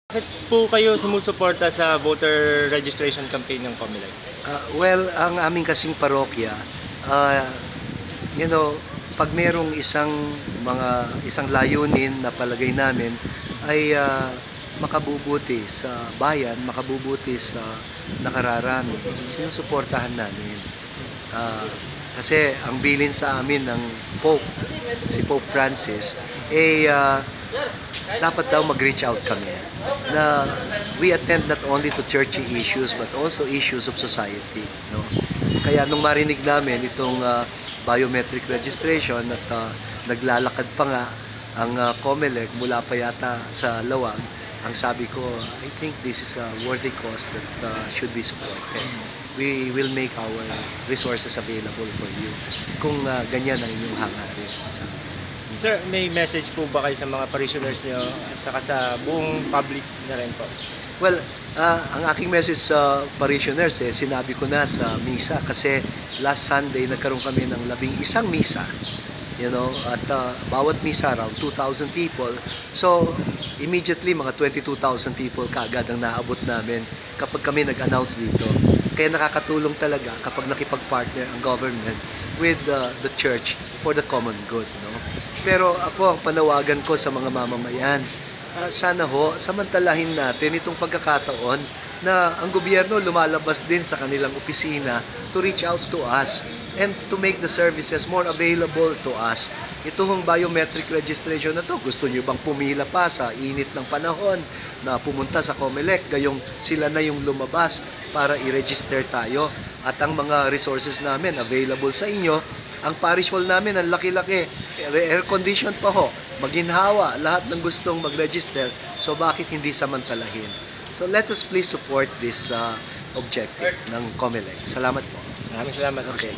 Bakit po kayo sumusuporta sa voter registration campaign ng Comelec? Well, ang aming kasing parokya, ah, you know, pag merong isang layunin na palagay namin ay makabubuti sa bayan, makabubuti sa nakararami, sinusuportahan namin. Kasi ang bilin sa amin ng Pope, si Pope Francis, dapat daw mag-reach out kami na we attend not only to churchy issues but also issues of society, no? Kaya nung marinig namin itong biometric registration at naglalakad pa nga ang Comelec mula pa yata sa Lawag, ang sabi ko, I think this is a worthy cause that should be supported. We will make our resources available for you kung ganyan ang inyong hangarin. Sir, may message po ba kayo sa mga parishioners niyo at saka sa buong public na rin po? Well, ang aking message sa parishioners, sinabi ko na sa misa kasi last Sunday nagkaroon kami ng 11 misa. You know, at bawat misa around 2,000 people. So, immediately mga 22,000 people kaagad ang naabot namin kapag kami nag-announce dito. Kaya nakakatulong talaga kapag nakipag-partner ang government with the church for the common good, no? Pero ako, ang panawagan ko sa mga mamamayan, sana ho, samantalahin natin itong pagkakataon na ang gobyerno lumalabas din sa kanilang opisina to reach out to us and to make the services more available to us. Itong biometric registration na to, gusto nyo bang pumila pa sa init ng panahon na pumunta sa Comelec, gayong sila na yung lumabas para i-register tayo at ang mga resources namin available sa inyo. Ang parish hall namin, ang laki-laki, air condition pa ho, maginhawa, lahat ng gustong mag-register, so bakit hindi samantalahin? So let us please support this objective ng Comelec. Salamat po. Maraming salamat. Okay.